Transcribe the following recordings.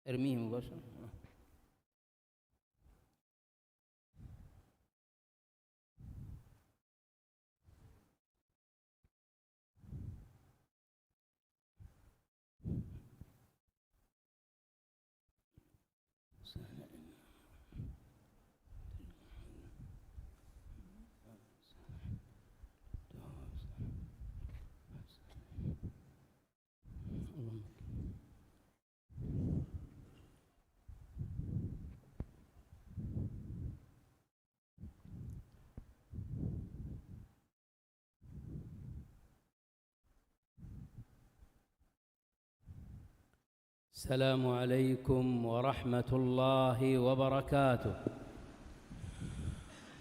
ارميه مباشرة. السلام عليكم ورحمة الله وبركاته.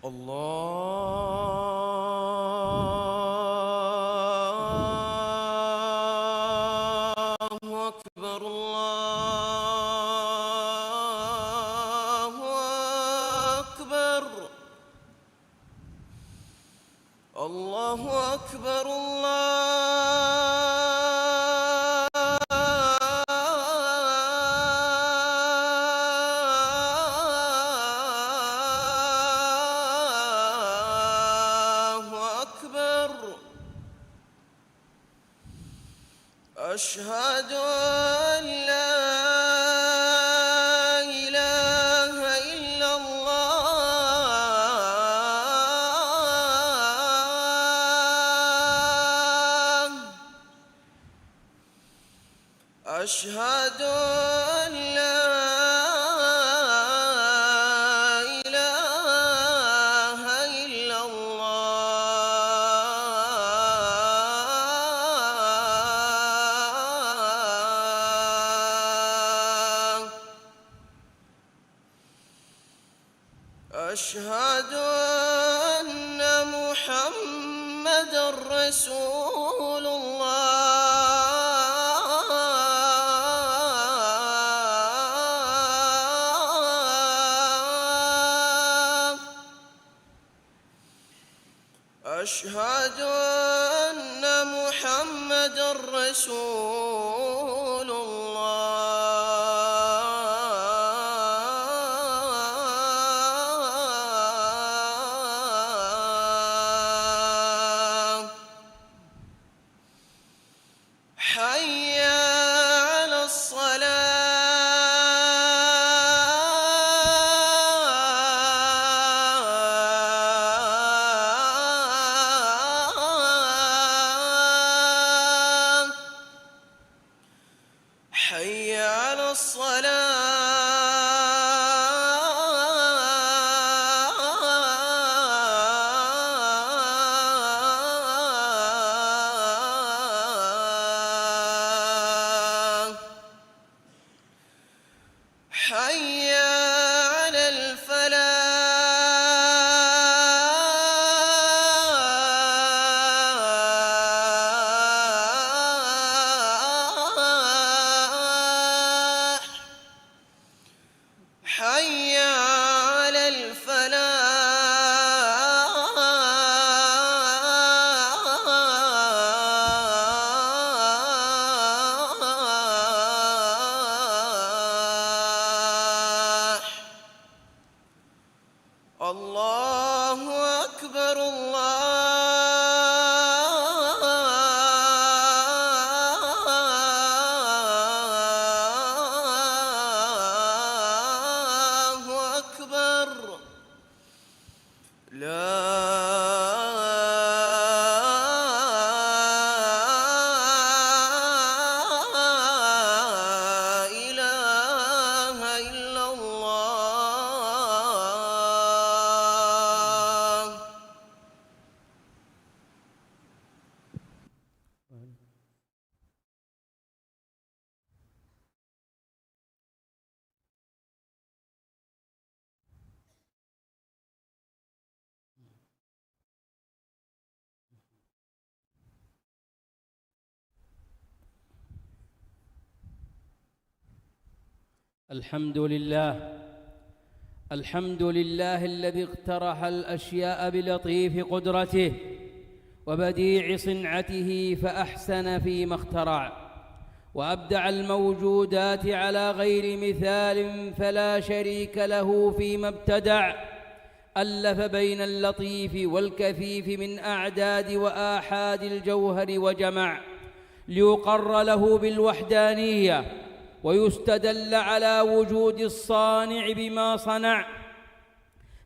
الله أكبر الله أكبر الله أكبر أشهد أن لا إله إلا الله أشهد أن لا إله إلا الله أشهد أن محمدًا رسول الله أشهد أن محمدًا رسول الله حي على الصلاة حي على الصلاة حي على الفلاح حي على الفلاح الله أكبر الله أكبر لا إله إلا الله الحمد لله الذي اقترح الأشياء بلطيف قدرته وبديع صنعته فأحسن فيما اخترع، وأبدع الموجودات على غير مثال فلا شريك له فيما ابتدع. ألف بين اللطيف والكثيف من أعداد وآحاد الجوهر وجمع، ليقر له بالوحدانية ويستدل على وجود الصانع بما صنع.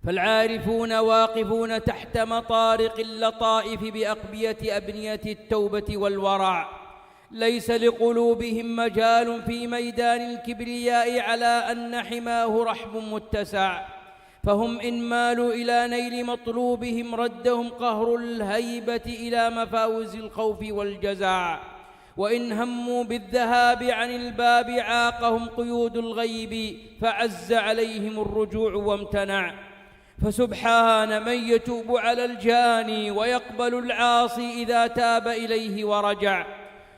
فالعارفون واقفون تحت مطارق اللطائف بأقبية أبنية التوبة والورع، ليس لقلوبهم مجال في ميدان الكبرياء على أن حماه رحب متسع. فهم إن مالوا إلى نيل مطلوبهم ردهم قهر الهيبة إلى مفاوز الخوف والجزع، وإن هموا بالذهاب عن الباب عاقهم قيود الغيب فعز عليهم الرجوع وامتنع. فسبحان من يتوب على الجاني ويقبل العاصي إذا تاب إليه ورجع.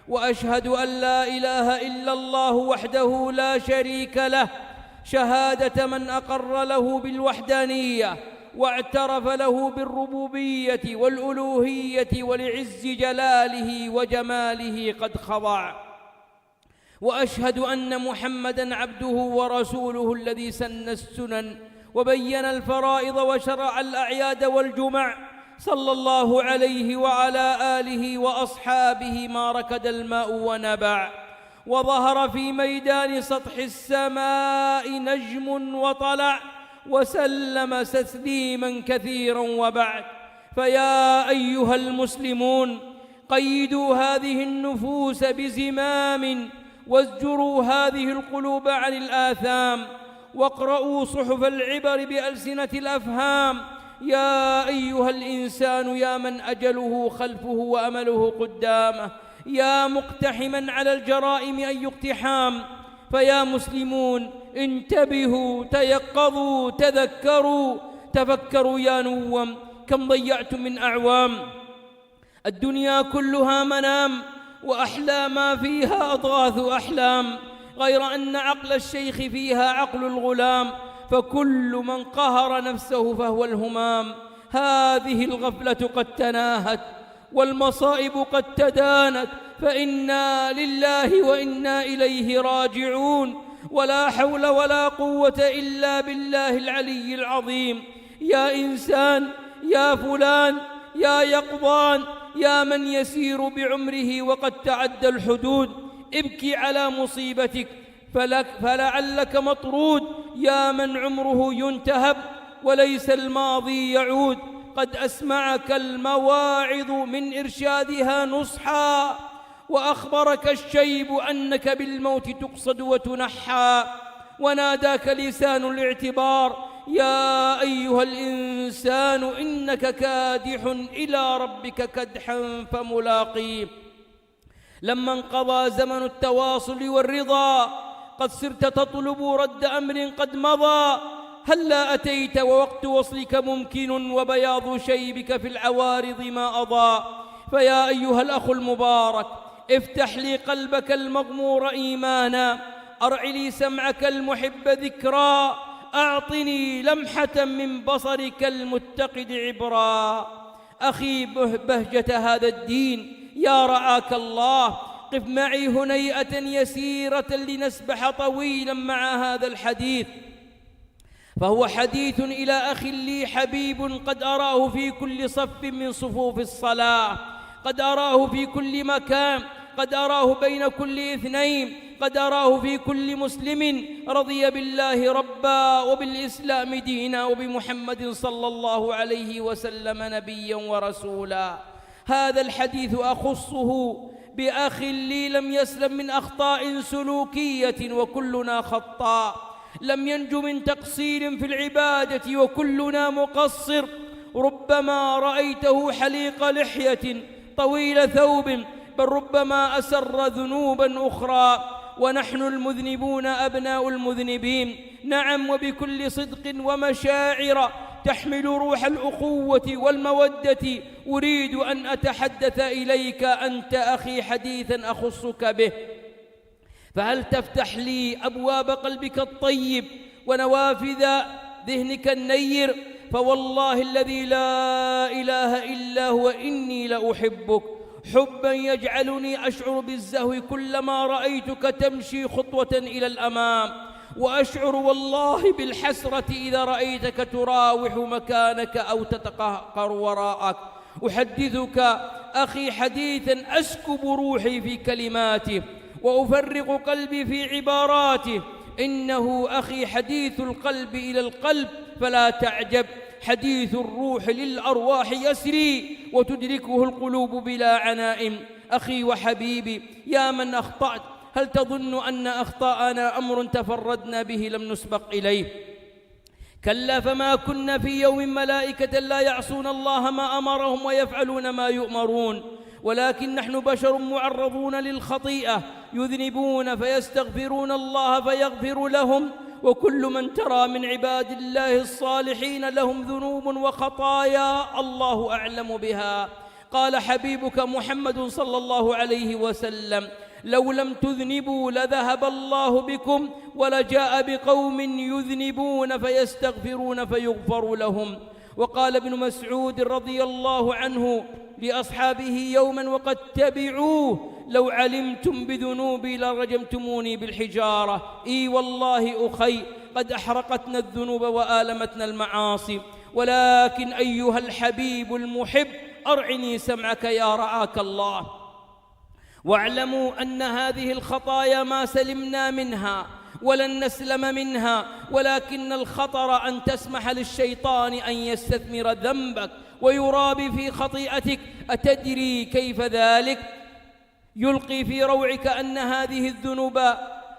وأشهد أن لا إله إلا الله وحده لا شريك له، شهادة من أقر له بالوحدانية واعترف له بالربوبية والألوهية ولعز جلاله وجماله قد خضع. وأشهد أن محمدًا عبده ورسوله الذي سن السنن وبين الفرائض وشرع الأعياد والجمع، صلى الله عليه وعلى آله وأصحابه ما ركد الماء ونبع، وظهر في ميدان سطح السماء نجم وطلع، وسلم تسليما كثيرا وبعد. فيا أيها المسلمون، قيدوا هذه النفوس بزمام، وازجروا هذه القلوب عن الآثام، واقرؤوا صحف العبر بألسنة الأفهام. يا أيها الإنسان يا من أجله خلفه وأمله قدامه، يا مقتحما على الجرائم أي اقتحام. فيا مسلمون انتبهوا، تيقظوا، تذكروا، تفكروا يا نوم، كم ضيعتم من أعوام. الدنيا كلها منام، وأحلى ما فيها أضغاث أحلام، غير أن عقل الشيخ فيها عقل الغلام، فكل من قهر نفسه فهو الهمام. هذه الغفلة قد تناهت والمصائب قد تدانت، فإنا لله وإنا إليه راجعون، ولا حول ولا قوة إلا بالله العلي العظيم. يا إنسان، يا فلان، يا يقظان، يا من يسير بعمره وقد تعدى الحدود، ابكي على مصيبتك فلعلك مطرود. يا من عمره ينتهب وليس الماضي يعود، قد أسمعك المواعظ من إرشادها نصحا، وأخبرك الشيب أنك بالموت تقصد وتنحى، وناداك لسان الاعتبار يا أيها الإنسان إنك كادح إلى ربك كدحا فملاقيه. لما انقضى زمن التواصل والرضا قد صرت تطلب رد أمر قد مضى، هلا أتيت ووقت وصلك ممكن وبياض شيبك في العوارض ما أضاء. فيا أيها الأخ المبارك، افتح لي قلبك المغمور إيمانا، أرع لي سمعك المحب ذكرا، أعطني لمحة من بصرك المتقد عبرا. أخي بهجة هذا الدين يا رعاك الله، قف معي هنيئة يسيرة لنسبح طويلا مع هذا الحديث، فهو حديث إلى أخ لي حبيب قد أراه في كل صف من صفوف الصلاة، قد أراه في كل مكان، قد أراه بين كل اثنين، قد أراه في كل مسلم رضي بالله ربا وبالإسلام دينا وبمحمد صلى الله عليه وسلم نبيا ورسولا. هذا الحديث أخصه بأخ لي لم يسلم من أخطاء سلوكية وكلنا خطاء، لم ينج من تقصير في العبادة وكلنا مقصر، ربما رأيته حليق لحية طويل ثوب، بل ربما أسر ذنوبا أخرى، ونحن المذنبون أبناء المذنبين. نعم، وبكل صدق ومشاعر تحمل روح الأخوة والمودة أريد أن أتحدث إليك أنت أخي حديثا أخصك به، فهل تفتح لي أبواب قلبك الطيب ونوافذ ذهنك النير؟ فوالله الذي لا إله إلا هو إني لأحبك، حبا يجعلني أشعر بالزهو كلما رأيتك تمشي خطوة إلى الأمام، وأشعر والله بالحسرة إذا رأيتك تراوح مكانك أو تتقهقر وراءك. أحدثك أخي حديثا أسكب روحي في كلماته وأفرغ قلبي في عباراته، إنه أخي حديث القلب إلى القلب، فلا تعجب، حديث الروح للأرواح يسري وتدركه القلوب بلا عناء. أخي وحبيبي يا من أخطأت، هل تظن أن أخطاءنا أمر تفردنا به لم نسبق إليه؟ كلا، فما كنا في يوم ملائكة لا يعصون الله ما أمرهم ويفعلون ما يؤمرون، ولكن نحن بشر معرضون للخطيئة، يذنبون فيستغفرون الله فيغفر لهم، وكل من ترى من عباد الله الصالحين لهم ذنوب وخطايا الله أعلم بها. قال حبيبك محمد صلى الله عليه وسلم: لو لم تذنبوا لذهب الله بكم ولجاء بقوم يذنبون فيستغفرون فيغفر لهم. وقال ابن مسعود رضي الله عنه لأصحابه يوما وقد تبعوه: لو علمتم بذنوبي لرجمتموني بالحجارة. إي والله أخي، قد أحرقتنا الذنوب وآلمتنا المعاصي، ولكن أيها الحبيب المحب أرعني سمعك يا رعاك الله، واعلموا أن هذه الخطايا ما سلمنا منها ولن نسلم منها، ولكن الخطر أن تسمح للشيطان أن يستثمر ذنبك ويرابي في خطيئتك. أتدري كيف ذلك؟ يلقي في روعك أن هذه الذنوب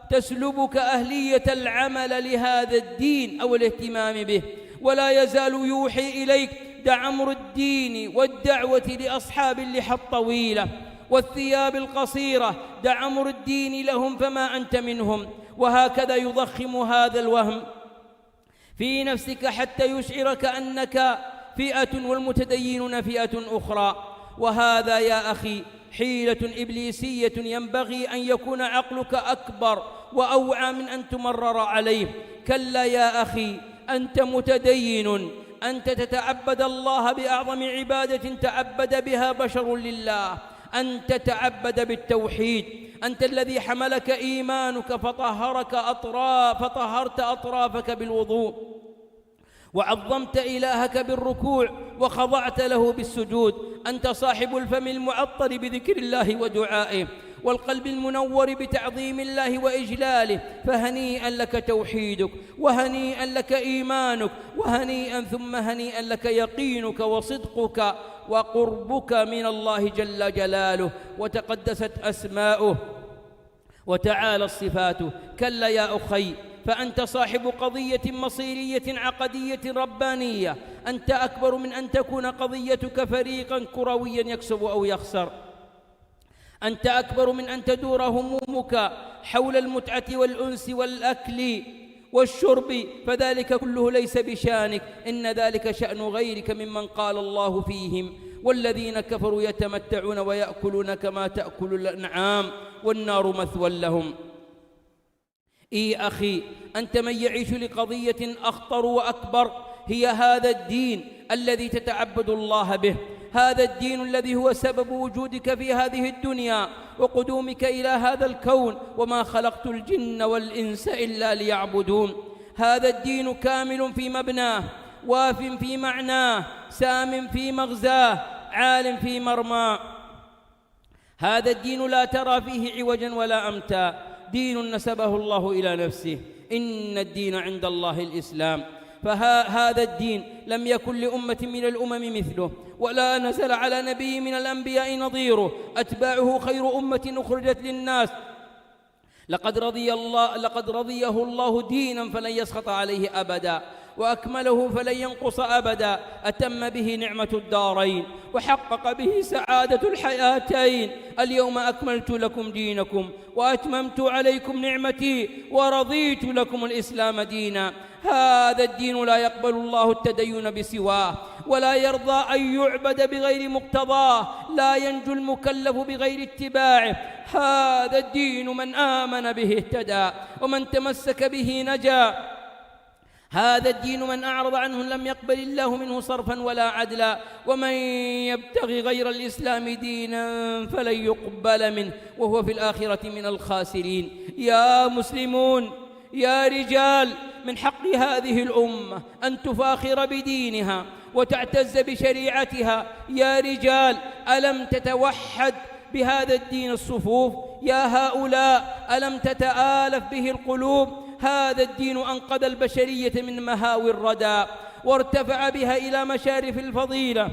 تسلبك أهلية العمل لهذا الدين أو الاهتمام به، ولا يزال يوحي إليك: دع أمر الدين والدعوة لأصحاب اللحى الطويلة والثياب القصيرة، دع أمر الدين لهم فما أنت منهم. وهكذا يضخم هذا الوهم في نفسك حتى يشعرك أنك فئة والمتدينون فئة أخرى. وهذا يا أخي حيلة إبليسية ينبغي أن يكون عقلك أكبر وأوعى من أن تمرر عليه. كلا يا أخي، أنت متدين، أنت تتعبد الله بأعظم عبادة تعبد بها بشر لله، أن تتعبد بالتوحيد. أنت الذي حملك إيمانك فطهرت أطرافك بالوضوء، وعظمت إلهك بالركوع، وخضعت له بالسجود. أنت صاحب الفم المعطر بذكر الله ودعائه، والقلب المنور بتعظيم الله وإجلاله. فهنيئا لك توحيدك، وهنيئا لك إيمانك، وهنيئا ثم هنيئا لك يقينك وصدقك وقربك من الله جل جلاله وتقدست أسماؤه وتعالى صفاته. كلا يا أخي، فأنت صاحب قضية مصيرية عقدية ربانية. أنت أكبر من أن تكون قضيتك فريقا كرويا يكسب أو يخسر. أنت أكبر من أن تدور همومك حول المتعة والأنس والأكل والشرب، فذلك كله ليس بشانك، إن ذلك شأن غيرك ممن قال الله فيهم: والذين كفروا يتمتعون ويأكلون كما تأكل الأنعام والنار مثوى لهم. إي أخي، أنت من يعيش لقضية أخطر وأكبر، هي هذا الدين الذي تتعبد الله به، هذا الدين الذي هو سبب وجودك في هذه الدنيا وقدومك إلى هذا الكون، وما خلقت الجن والإنس إلا ليعبدون. هذا الدين كامل في مبناه، واف في معناه، سام في مغزاه، عال في مرماه. هذا الدين لا ترى فيه عوجا ولا أمتا، دين نسبه الله إلى نفسه: إن الدين عند الله الإسلام. فهذا الدين لم يكن لأمة من الأمم مثله، ولا نزل على نبي من الأنبياء نظيره. أتباعه خير أمة أخرجت للناس. لقد رضيه الله دينا فلن يسخط عليه أبدا، وأكمله فلن ينقص أبدا. أتم به نعمة الدارين، وحقق به سعادة الحياتين. اليوم أكملت لكم دينكم وأتممت عليكم نعمتي ورضيت لكم الإسلام دينا. هذا الدين لا يقبل الله التدين بسواه، ولا يرضى أن يعبد بغير مقتضاه، لا ينجو المكلف بغير اتباعه. هذا الدين من آمن به اهتدى، ومن تمسك به نجا. هذا الدين من أعرض عنه لم يقبل الله منه صرفا ولا عدلا، ومن يبتغي غير الإسلام دينا فلن يقبل منه وهو في الآخرة من الخاسرين. يا مسلمون، يا رجال، من حق هذه الأمة أن تفاخر بدينها وتعتز بشريعتها. يا رجال، ألم تتوحد بهذا الدين الصفوف؟ يا هؤلاء، ألم تتآلف به القلوب؟ هذا الدين أنقذ البشرية من مهاوي الردى وارتفع بها إلى مشارف الفضيلة.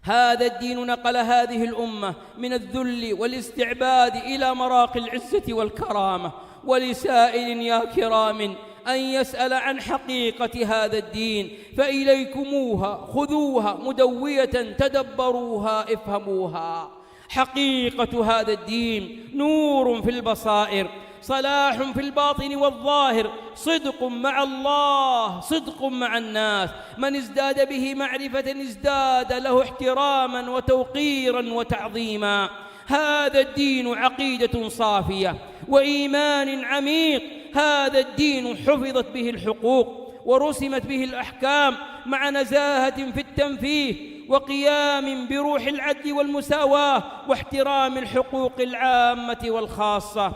هذا الدين نقل هذه الأمة من الذل والاستعباد إلى مراقي العزة والكرامة. ولسائل يا كرام أن يسأل عن حقيقة هذا الدين، فإليكموها خذوها مدوية، تدبروها افهموها. حقيقة هذا الدين نور في البصائر، صلاح في الباطن والظاهر، صدق مع الله، صدق مع الناس. من ازداد به معرفة ازداد له احتراما وتوقيرا وتعظيما. هذا الدين عقيدة صافية وإيمان عميق. هذا الدين حفظت به الحقوق ورسمت به الأحكام مع نزاهة في التنفيذ وقيام بروح العدل والمساواة واحترام الحقوق العامة والخاصة.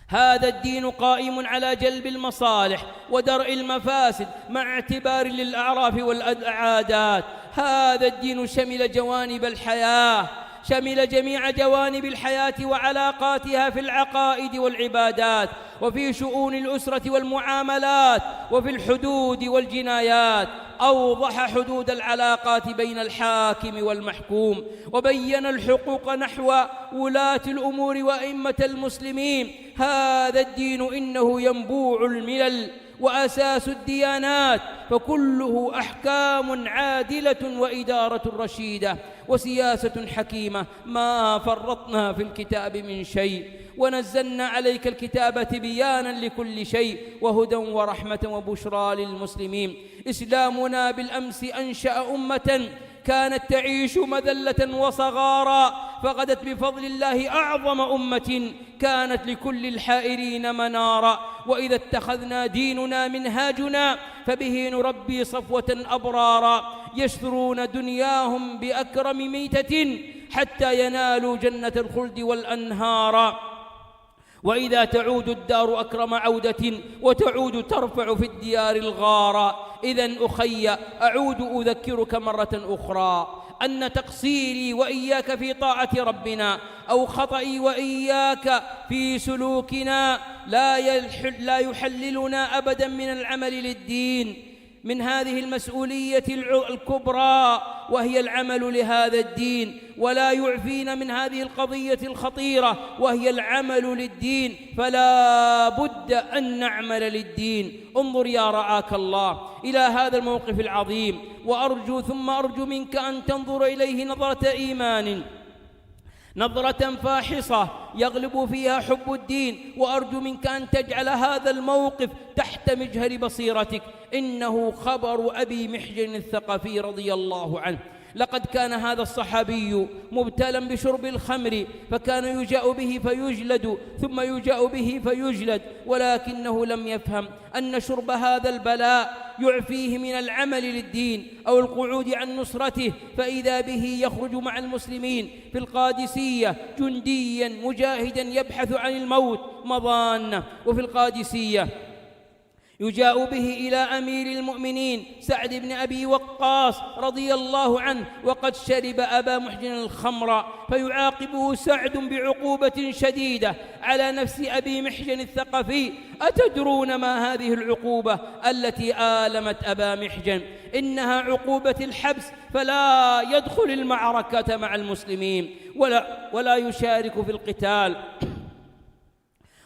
هذا الدين قائم على جلب المصالح ودرء المفاسد مع اعتبار للأعراف والعادات. هذا الدين شمل جوانب الحياة، شمل جميع جوانب الحياة وعلاقاتها في العقائد والعبادات وفي شؤون الأسرة والمعاملات وفي الحدود والجنايات. أوضح حدود العلاقات بين الحاكم والمحكوم، وبين الحقوق نحو ولاة الأمور وأئمة المسلمين. هذا الدين إنه ينبوع الملل وأساس الديانات، فكله أحكام عادلة وإدارة رشيدة وسياسة حكيمة. ما فرطنا في الكتاب من شيء، ونزلنا عليك الكتاب تبيانا لكل شيء وهدى ورحمة وبشرى للمسلمين. إسلامنا بالأمس أنشأ أمة كانت تعيش مذلة وصغارا، فغدت بفضل الله أعظم أمة كانت لكل الحائرين منارا. وإذا اتخذنا ديننا منهاجنا فبه نربي صفوة أبرارا يشثرون دنياهم بأكرم ميتة حتى ينالوا جنة الخلد والأنهار. وإذا تعود الدار أكرم عودة وتعود ترفع في الديار الغارة. إذن أخي أعود أذكرك مرة أخرى أن تقصيري وإياك في طاعة ربنا أو خطئي وإياك في سلوكنا لا يحللنا أبدا من العمل للدين، من هذه المسؤولية الكبرى وهي العمل لهذا الدين، ولا يعفينا من هذه القضية الخطيرة وهي العمل للدين. فلا بد أن نعمل للدين. انظر يا رعاك الله إلى هذا الموقف العظيم، وأرجو ثم أرجو منك أن تنظر إليه نظرة إيمان، نظرة فاحصة يغلب فيها حب الدين. وأرجو منك أن تجعل هذا الموقف تحت مجهر بصيرتك. إنه خبر أبي محجن الثقفي رضي الله عنه. لقد كان هذا الصحابي مبتلا بشرب الخمر، فكان يجاء به فيجلد ثم يجاء به فيجلد، ولكنه لم يفهم أن شرب هذا البلاء يعفيه من العمل للدين أو القعود عن نصرته. فإذا به يخرج مع المسلمين في القادسية جنديا مجاهدا يبحث عن الموت مضانة. وفي القادسية يجاء به إلى أمير المؤمنين سعد بن أبي وقاص رضي الله عنه وقد شرب أبا محجن الخمر، فيعاقبه سعد بعقوبة شديدة على نفس أبي محجن الثقفي. أتدرون ما هذه العقوبة التي آلمت أبا محجن؟ إنها عقوبة الحبس، فلا يدخل المعركة مع المسلمين ولا يشارك في القتال.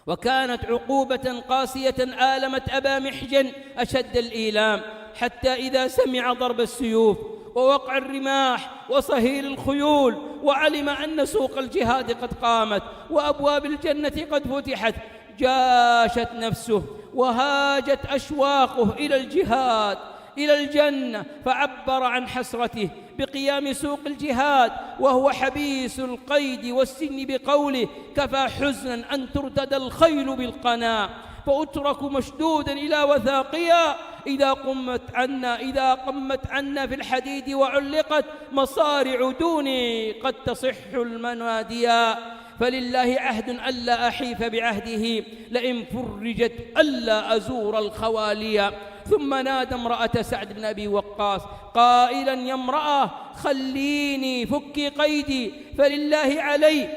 وكانت عقوبة قاسية آلمت أبا محجن أشد الإيلام، حتى إذا سمع ضرب السيوف ووقع الرماح وصهيل الخيول وعلم أن سوق الجهاد قد قامت وأبواب الجنة قد فتحت، جاشت نفسه وهاجت أشواقه إلى الجهاد إلى الجنة، فعبر عن حسرته بقيام سوق الجهاد وهو حبيس القيد والسن بقوله: كفى حزنا أن ترتدى الخيل بالقنا. فأترك مشدودا إلى وثاقها إذا قمت عنا في الحديد وعلقت مصارع دوني قد تصح المناديا. فلله عهد ألا أحيف بعهده لئن فرجت ألا أزور الخواليا. ثم نادى امرأة سعد بن أبي وقاص قائلا يا امرأة خليني فكي قيدي، فلله علي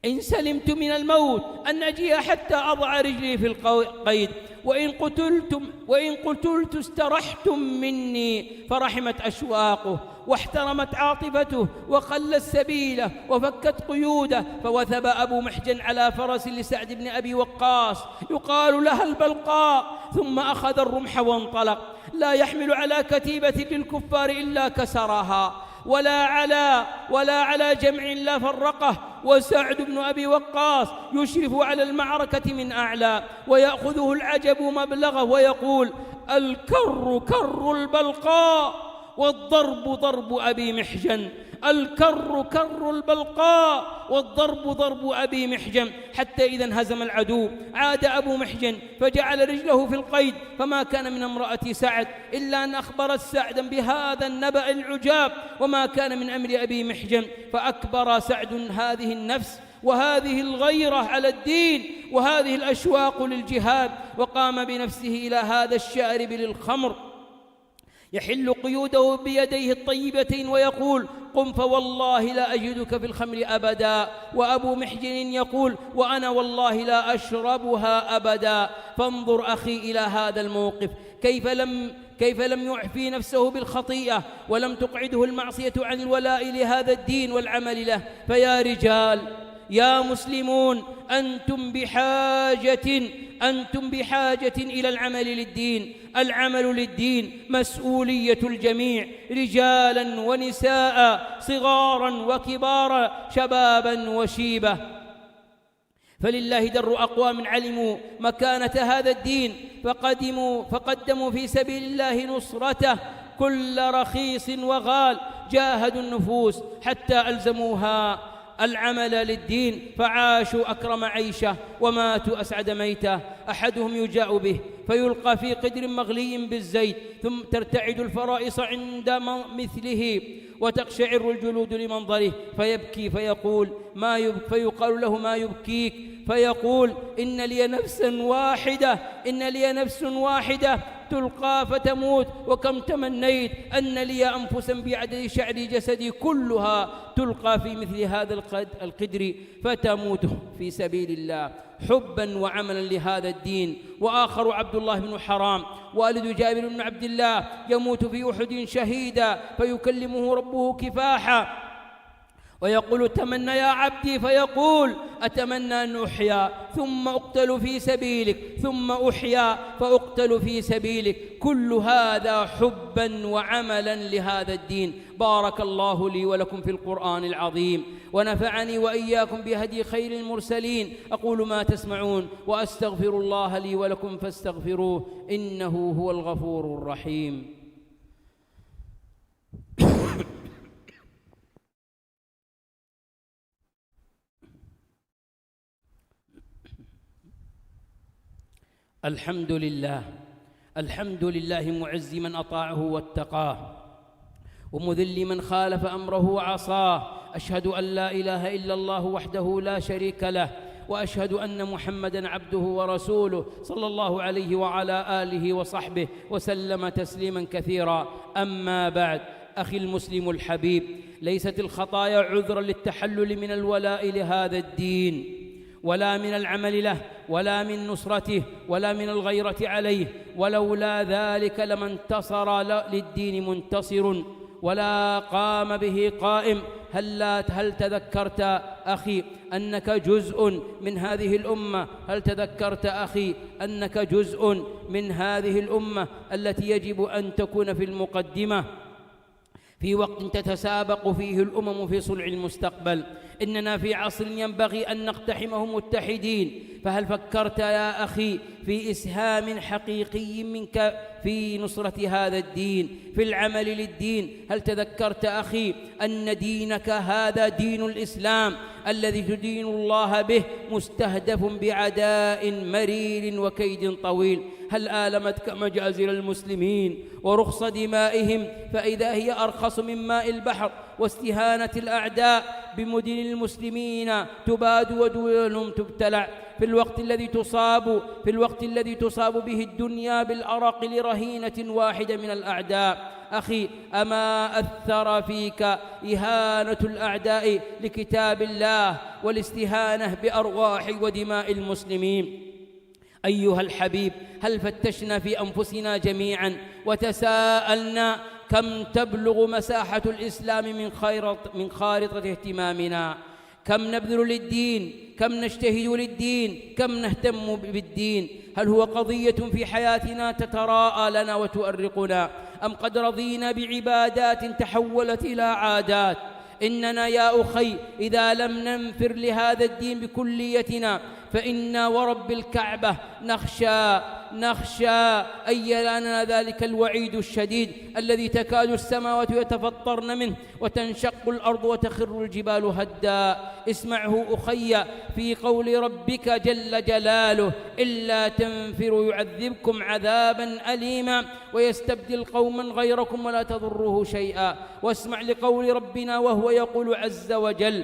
إن سلمت من الموت أن أجيء حتى أضع رجلي في القيد، وإن قتلت استرحتم مني. فرحمت أشواقه واحترمت عاطفته وخلت سبيله وفكت قيوده. فوثب أبو محجن على فرس لسعد بن أبي وقاص يقال لها البلقاء، ثم أخذ الرمح وانطلق، لا يحمل على كتيبة للكفار إلا كسرها، ولا على جمع لا فرقه. وسعد بن أبي وقاص يشرف على المعركة من أعلى، ويأخذه العجب مبلغه ويقول الكر كر البلقاء والضرب ضرب أبي محجن، الكر كر البلقاء والضرب ضرب أبي محجن. حتى إذا انهزم العدو عاد أبو محجن فجعل رجله في القيد، فما كان من امرأة سعد إلا أن أخبرت سعدا بهذا النبأ العجاب وما كان من أمر أبي محجن. فأكبر سعد هذه النفس وهذه الغيرة على الدين وهذه الأشواق للجهاد، وقام بنفسه إلى هذا الشارب للخمر يحل قيوده بيديه الطيبتين ويقول قم فوالله لا أجدك في الخمر أبدا. وأبو محجن يقول وأنا والله لا أشربها أبدا. فانظر أخي إلى هذا الموقف، كيف لم يعفي نفسه بالخطيئة ولم تقعده المعصية عن الولاء لهذا الدين والعمل له. فيا رجال يا مسلمون أنتم بحاجة إلى العمل للدين. العمل للدين مسؤولية الجميع، رجالا ونساء، صغارا وكبارا، شبابا وشيبة. فلله در أقوام علموا مكانة هذا الدين فقدموا في سبيل الله نصرته كل رخيص وغال، جاهدوا النفوس حتى ألزموها العمل للدين، فعاشوا أكرم عيشه وماتوا أسعد ميته. أحدهم يجاء به فيلقى في قدر مغلي بالزيت، ثم ترتعد الفرائص عند مثله وتقشعر الجلود لمنظره، فيبكي فيقال له ما يبكيك؟ فيقول إن لي نفس واحدة تلقى فتموت، وكم تمنيت أن لي أنفسا بعدد شعر جسدي كلها تلقى في مثل هذا القدر فتموت في سبيل الله حبا وعملا لهذا الدين. وآخر عبد الله بن حرام والد جابر بن عبد الله يموت في أحد شهيدا، فيكلمه ربه كفاحا ويقول تمنى يا عبدي، فيقول أتمنى أن أحيا ثم أقتل في سبيلك، ثم أحيا فأقتل في سبيلك. كل هذا حبا وعملا لهذا الدين. بارك الله لي ولكم في القرآن العظيم، ونفعني وإياكم بهدي خير المرسلين. أقول ما تسمعون وأستغفر الله لي ولكم فاستغفروه إنه هو الغفور الرحيم. الحمد لله معز من أطاعه واتقاه، ومذل من خالف أمره وعصاه. أشهد أن لا إله إلا الله وحده لا شريك له، وأشهد أن محمدًا عبده ورسوله صلى الله عليه وعلى آله وصحبه وسلم تسليمًا كثيرا. أما بعد، أخي المسلم الحبيب، ليست الخطايا عذرًا للتحلل من الولاء لهذا الدين، ولا من العمل له، ولا من نصرته، ولا من الغيرة عليه. ولولا ذلك لما انتصر للدين منتصر ولا قام به قائم. هل تذكرت أخي أنك جزء من هذه الأمة؟ هل تذكرت أخي أنك جزء من هذه الأمة التي يجب أن تكون في المقدمة في وقت تتسابق فيه الأمم في صنع المستقبل. إننا في عصر ينبغي أن نقتحمه متحدين، فهل فكرت يا أخي في إسهام حقيقي منك في نصرة هذا الدين، في العمل للدين؟ هل تذكرت أخي أن دينك هذا دين الإسلام الذي تدين الله به مستهدف بعداء مرير وكيد طويل؟ هل آلمتك مجازر المسلمين ورخص دمائهم فإذا هي أرخص من ماء البحر، واستهانة الأعداء بمدن المسلمين تباد ودولهم تبتلع، في الوقت الذي تصاب به الدنيا بالأرق لرهينة واحدة من الأعداء؟ أخي، أما أثر فيك إهانة الأعداء لكتاب الله والاستهانة بأرواح ودماء المسلمين؟ أيها الحبيب، هل فتشنا في أنفسنا جميعا وتساءلنا كم تبلغ مساحة الإسلام من خارطة اهتمامنا؟ كم نبذل للدين؟ كم نجتهد للدين؟ كم نهتم بالدين؟ هل هو قضية في حياتنا تتراءى لنا وتؤرقنا، أم قد رضينا بعبادات تحولت إلى عادات؟ إننا يا أخي إذا لم ننفر لهذا الدين بكليتنا فإنا ورب الكعبة نخشى أن ينالنا ذلك الوعيد الشديد الذي تكاد السماوات يتفطرن منه وتنشق الأرض وتخر الجبال هدا. اسمعه أخي في قول ربك جل جلاله: إلا تنفروا يعذبكم عذابا أليما ويستبدل قوما غيركم ولا تضروه شيئا. واسمع لقول ربنا وهو يقول عز وجل: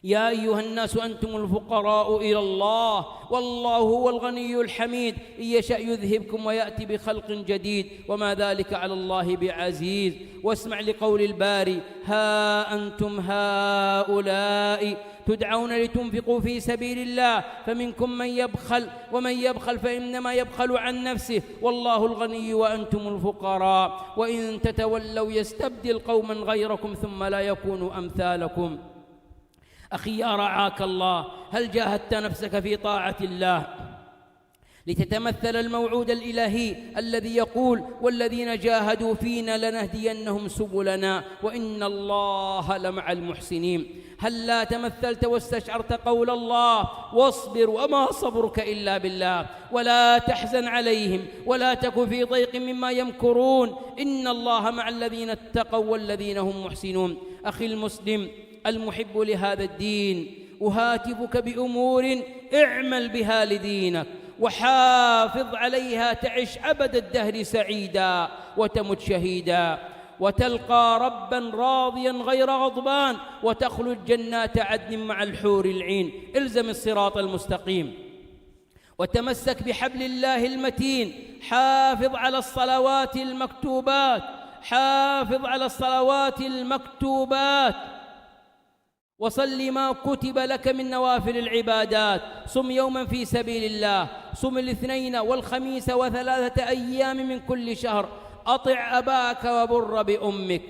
يا أيها الناس أنتم الفقراء إلى الله والله هو الغني الحميد إن يشأ يذهبكم ويأتي بخلق جديد وما ذلك على الله بعزيز. واسمع لقول الباري: ها أنتم هؤلاء تدعون لتنفقوا في سبيل الله فمنكم من يبخل ومن يبخل فإنما يبخل عن نفسه والله الغني وأنتم الفقراء وإن تتولوا يستبدل قوما غيركم ثم لا يكونوا أمثالكم. أخي يا رعاك الله، هل جاهدت نفسك في طاعة الله لتتمثل الموعود الإلهي الذي يقول: والذين جاهدوا فينا لنهدينهم سبلنا وإن الله لمع المحسنين؟ هل لا تمثلت واستشعرت قول الله: واصبر وما صبرك إلا بالله ولا تحزن عليهم ولا تك في ضيق مما يمكرون إن الله مع الذين اتقوا والذين هم محسنون؟ أخي المسلم المحب لهذا الدين، أهاتفك بأمور اعمل بها لدينك وحافظ عليها تعش أبد الدهر سعيدا وتمت شهيدا وتلقى ربا راضيا غير غضبان وتخلد جنات عدن مع الحور العين. الزم الصراط المستقيم وتمسك بحبل الله المتين. حافظ على الصلوات المكتوبات وصل ما كتب لك من نوافل العبادات. صم يوما في سبيل الله، صم الاثنين والخميس و3 أيام من كل شهر. أطع أباك وبر بأمك.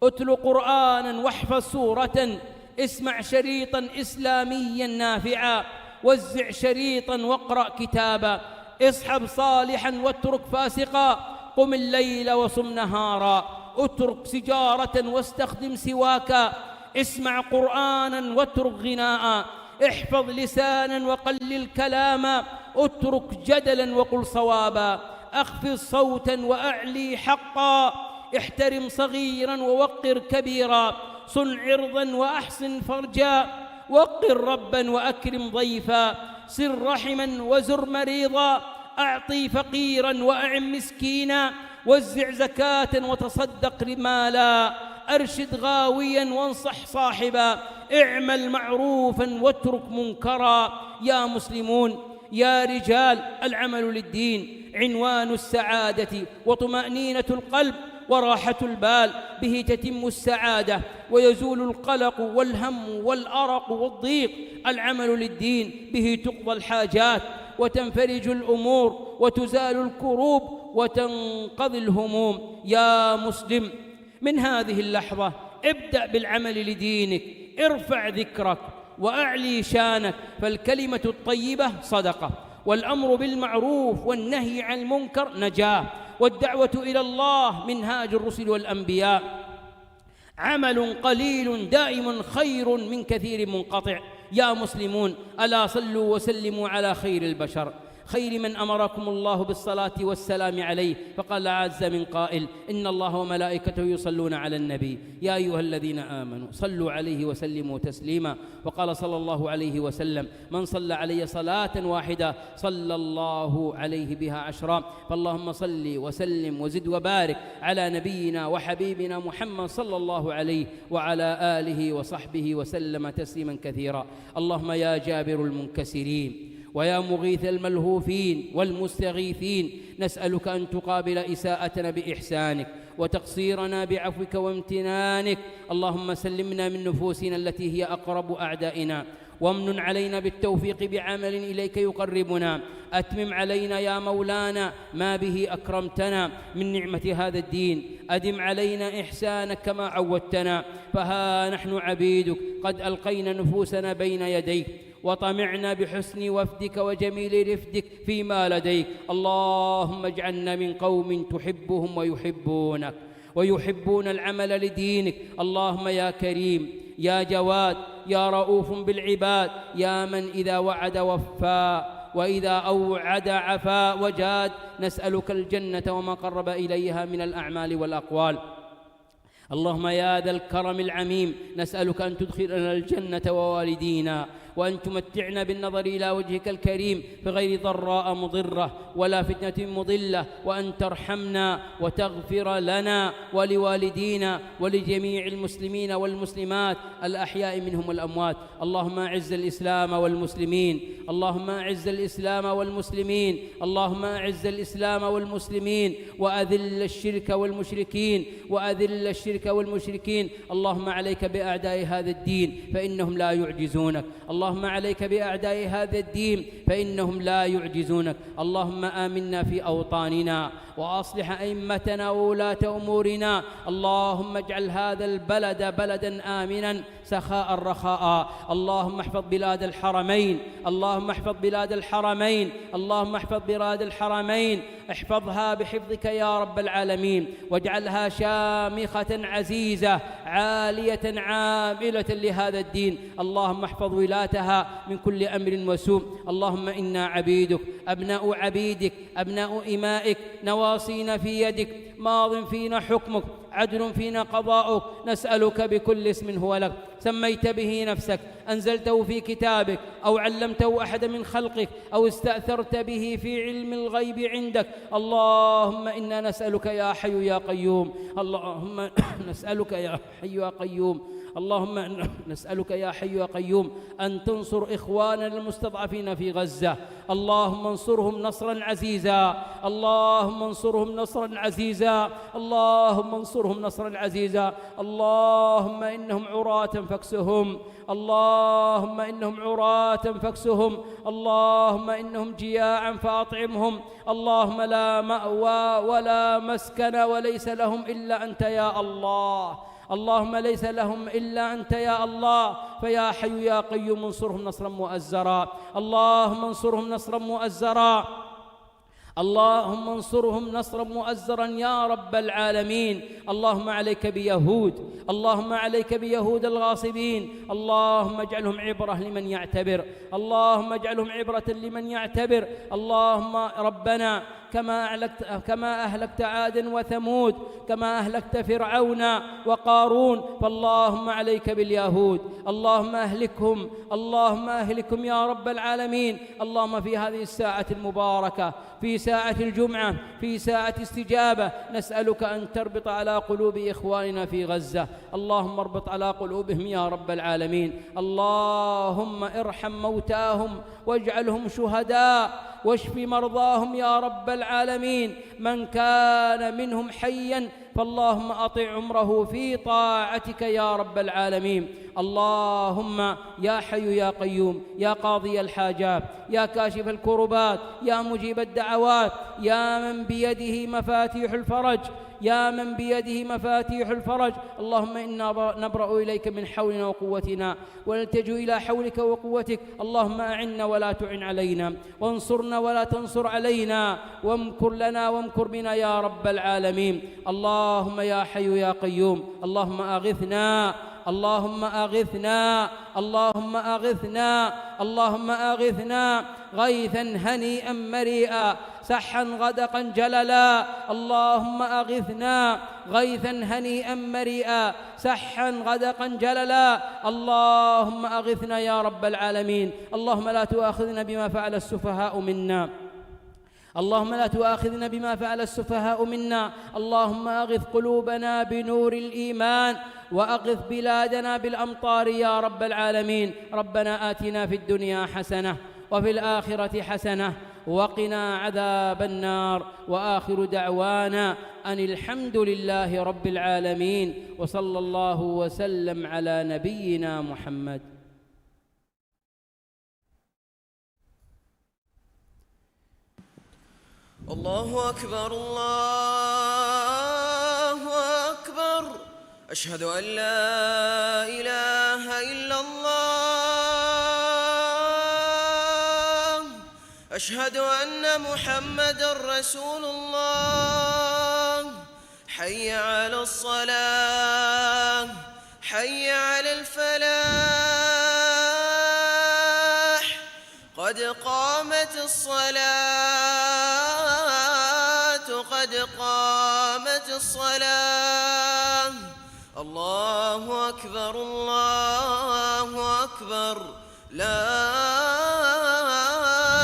أتل قرآنا واحفظ سورة. اسمع شريطا إسلاميا نافعا. وزع شريطا واقرأ كتابا. اصحب صالحا واترك فاسقا. قم الليل وصم نهارا. اترك سجارة واستخدم سواكا. اسمع قرآنا واترك غناء. احفظ لسانا وقلل كلاما. اترك جدلا وقل صوابا. اخفض صوتا واعلي حقا. احترم صغيرا ووقر كبيرا. صن عرضا واحسن فرجا. وقر ربا واكرم ضيفا. سر رحما وزر مريضا. اعطي فقيرا واعن مسكينا. وزع زكاة وتصدق مالا. أرشد غاويا وانصح صاحبا. اعمل معروفا واترك منكرا. يا مسلمون يا رجال، العمل للدين عنوان السعادة وطمأنينة القلب وراحة البال. به تتم السعادة ويزول القلق والهم والأرق والضيق. العمل للدين به تقضى الحاجات وتنفرج الأمور وتزال الكروب وتنقضي الهموم. يا مسلم، من هذه اللحظة ابدأ بالعمل لدينك. ارفع ذكرك وأعلي شانك، فالكلمة الطيبة صدقة، والأمر بالمعروف والنهي عن المنكر نجاة، والدعوة إلى الله منهاج الرسل والأنبياء. عمل قليل دائم خير من كثير منقطع. يا مسلمون، ألا صلوا وسلموا على خير البشر، خير من أمركم الله بالصلاة والسلام عليه، فقال عز من قائل: إن الله وملائكته يصلون على النبي يا أيها الذين آمنوا صلوا عليه وسلموا تسليما. وقال صلى الله عليه وسلم: من صلى علي صلاة واحدة صلى الله عليه بها 10. فاللهم صل وسلم وزد وبارك على نبينا وحبيبنا محمد صلى الله عليه وعلى آله وصحبه وسلم تسليما كثيرا. اللهم يا جابر المنكسرين ويا مغيث الملهوفين والمستغيثين، نسألك أن تقابل إساءتنا بإحسانك وتقصيرنا بعفوك وامتنانك. اللهم سلمنا من نفوسنا التي هي أقرب أعدائنا، وامنن علينا بالتوفيق بعمل إليك يقربنا. أتمم علينا يا مولانا ما به أكرمتنا من نعمة هذا الدين، أدم علينا إحسانك كما عودتنا. فها نحن عبيدك قد ألقينا نفوسنا بين يديك، وطمعنا بحسن وفدك وجميل رفدك فيما لديك. اللهم اجعلنا من قوم تحبهم ويحبونك ويحبون العمل لدينك. اللهم يا كريم يا جواد يا رؤوف بالعباد، يا من إذا وعد وفى وإذا أوعد عفا وجاد، نسألك الجنة وما قرب إليها من الأعمال والأقوال. اللهم يا ذا الكرم العميم، نسألك أن تدخلنا الجنة ووالدينا، وأن تمتعنا بالنظر إلى وجهك الكريم بغير ضراء مضرة ولا فتنة مضلة، وأن ترحمنا وتغفر لنا ولوالدينا ولجميع المسلمين والمسلمات الأحياء منهم والأموات. اللهم أعز الإسلام والمسلمين، اللهم أعز الإسلام والمسلمين، اللهم أعز الإسلام والمسلمين، وأذل الشرك والمشركين، وأذل الشرك والمشركين. اللهم عليك بأعداء هذا الدين فإنهم لا يعجزونك، اللهم عليك بأعداء هذا الدين فإنهم لا يعجزونك. اللهم آمنا في أوطاننا، وأصلح أئمتنا وولاة أمورنا. اللهم اجعل هذا البلد بلدا آمنا سخاء رخاء. اللهم احفظ بلاد الحرمين، اللهم احفظ بلاد الحرمين، اللهم احفظ بلاد الحرمين، احفظها بحفظك يا رب العالمين، واجعلها شامخة عزيزة عالية عاملة لهذا الدين. اللهم احفظ ولاتها من كل أمر وسوء. اللهم إنا عبيدك أبناء عبيدك أبناء إمائك، نواصينا في يدك، ماض فينا حكمك، عدل فينا قضاؤك. نسألك بكل اسم هو لك سميت به نفسك، أنزلته في كتابك، أو علمته أحد من خلقك، أو استأثرت به في علم الغيب عندك. اللهم إنا نسألك يا حي يا قيوم، اللهم نسألك يا حي يا قيوم، اللهم نسألك يا حي يا قيوم أن تنصر إخواننا المستضعفين في غزة. اللهم انصرهم نصرا عزيزا، اللهم انصرهم نصرا عزيزا، اللهم انصرهم نصرا عزيزا. اللهم إنهم عراة فاكسهم، اللهم إنهم عراة فاكسهم، اللهم إنهم جياعا فأطعمهم. اللهم لا مأوى ولا مسكن وليس لهم إلا أنت يا الله، اللهم ليس لهم إلا أنت يا الله. فيا حي يا قيوم انصرهم نصرا مؤزرا، اللهم انصرهم نصرا مؤزرا، اللهم انصرهم نصرا مؤزرا يا رب العالمين. اللهم عليك بيهود، اللهم عليك بيهود الغاصبين، اللهم اجعلهم عبرة لمن يعتبر، اللهم اجعلهم عبرة لمن يعتبر. اللهم ربنا كما أهلكت عادا وثمود، كما أهلكت فرعون وقارون، فاللهم عليك باليهود، اللهم أهلكهم، اللهم أهلكهم يا رب العالمين. اللهم في هذه الساعة المباركة، في ساعة الجمعة، في ساعة استجابة، نسألك أن تربط على قلوب إخواننا في غزة، اللهم اربط على قلوبهم يا رب العالمين. اللهم ارحم موتاهم واجعلهم شهداء، واشف مرضاهم يا رب العالمين. من كان منهم حيا فاللهم أطع عمره في طاعتك يا رب العالمين. اللهم يا حي يا قيوم، يا قاضي الحاجات، يا كاشف الكربات، يا مجيب الدعوات، يا من بيده مفاتيح الفرج، يا من بيده مفاتيح الفرج. اللهم إنا نبرأ إليك من حولنا وقوتنا ونلتجئ إلى حولك وقوتك. اللهم أعنا ولا تعن علينا، وانصرنا ولا تنصر علينا، وامكر لنا وامكر بنا يا رب العالمين. اللهم يا حي يا قيوم، اللهم أغثنا، اللهم أغثنا، اللهم أغثنا، اللهم أغثنا غيثا هنيئا مريئا سحا غدقا جللا. اللهم أغثنا غيثا هنيئا مريئا سحا غدقا جللا. اللهم أغثنا يا رب العالمين. اللهم لا تؤاخذنا بما فعل السفهاء منا، اللهم لا تؤاخذنا بما فعل السفهاء منا. اللهم أغث قلوبنا بنور الإيمان، وأغث بلادنا بالأمطار يا رب العالمين. ربنا آتنا في الدنيا حسنة وفي الآخرة حسنة وقنا عذاب النار. وآخر دعوانا أن الحمد لله رب العالمين، وصلى الله وسلم على نبينا محمد. الله أكبر الله أكبر، أشهد أن لا إله إلا الله، أشهد أن محمدًا رسول الله. حي على الصلاة، حي على الفلاح، قد قامت الصلاة، قد قامت الصلاة. الله أكبر الله أكبر، لا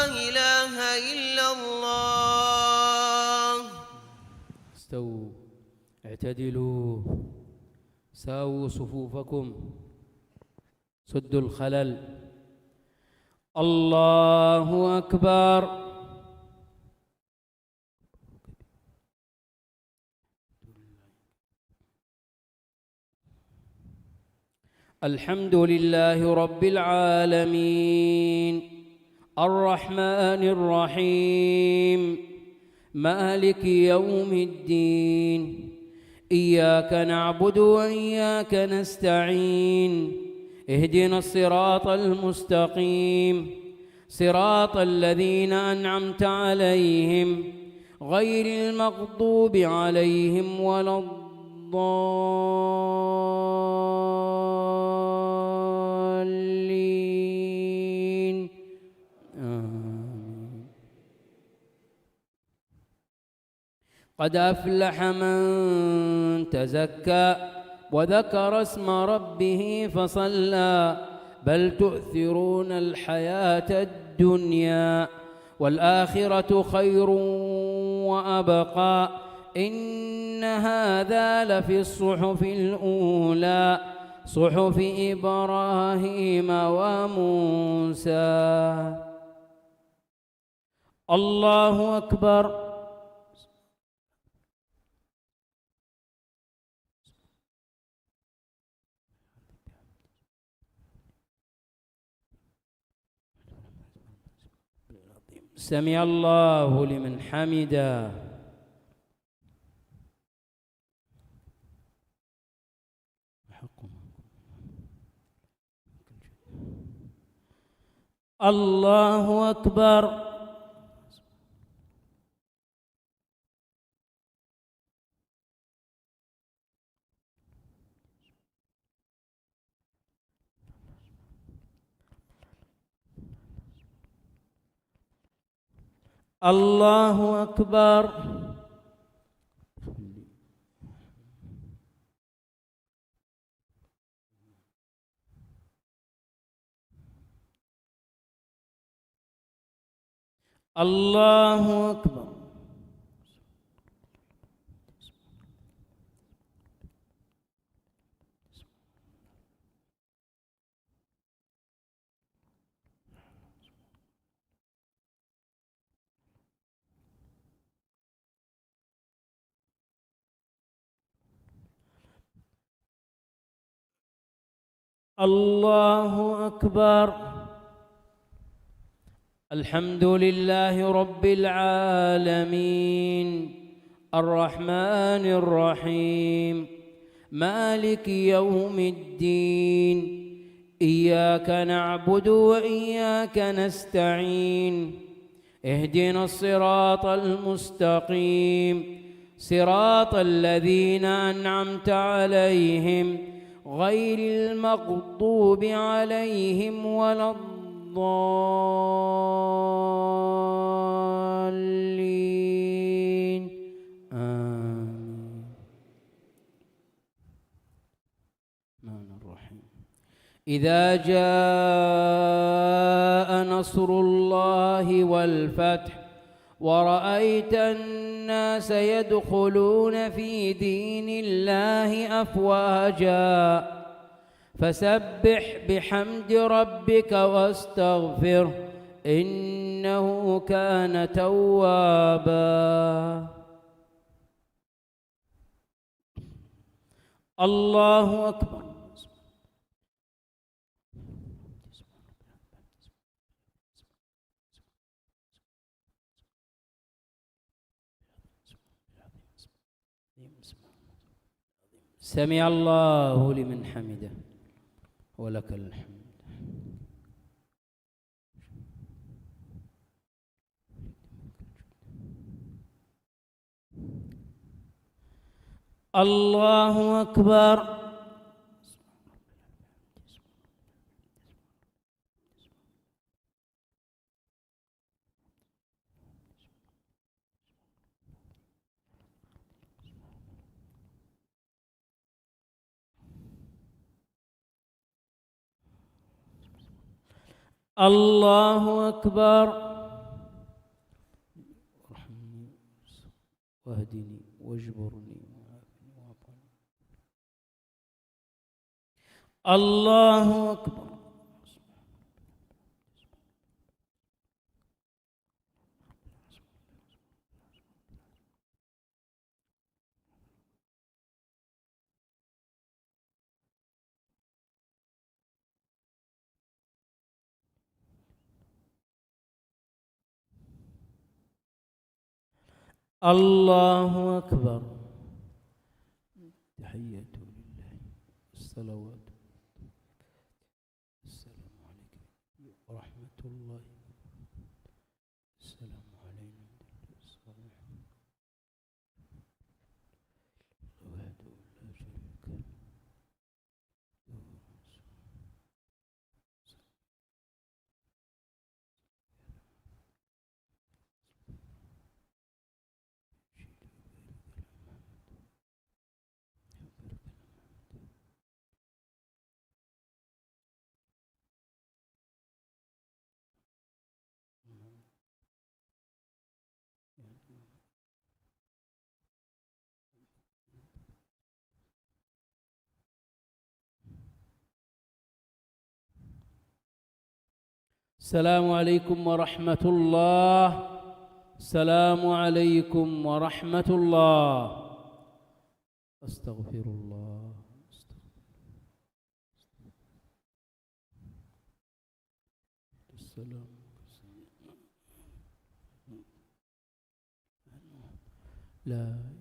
إله إلا الله. استووا، اعتدلوا، ساووا صفوفكم، سدوا الخلل. الله أكبر. الحمد لله رب العالمين، الرحمن الرحيم، مالك يوم الدين. إياك نعبد وإياك نستعين، اهدنا الصراط المستقيم، صراط الذين أنعمت عليهم غير المغضوب عليهم ولا الضالين. آمين. قد أفلح من تزكى وذكر اسم ربه فصلى، بل تؤثرون الحياة الدنيا والآخرة خير وأبقى. إن هذا لفي الصحف الأولى، صحف إبراهيم وموسى. الله أكبر. سمع الله لمن حمده. الله أكبر. الله أكبر. الله أكبر. الله أكبر. الحمد لله رب العالمين، الرحمن الرحيم مالك يوم الدين إياك نعبد وإياك نستعين اهدنا الصراط المستقيم صراط الذين أنعمت عليهم غير المغضوب عليهم ولا الضالين آمين. الرحمن الرحيم إذا جاء نصر الله والفتح ورأيت الناس يدخلون في دين الله أفواجا فسبح بحمد ربك واستغفره إنه كان توابا. الله أكبر. سمع الله لمن حمده ولك الحمد. الله أكبر. الله أكبر. ارحمني واهدني واجبرني وعافني واعطني. الله أكبر. الله أكبر. تحية لله الصلوات. السلام عليكم ورحمة الله. السلام علينا الصالحين وحده لا شريك له. السلام عليكم ورحمة الله. السلام عليكم ورحمة الله. أستغفر الله. السلام. لا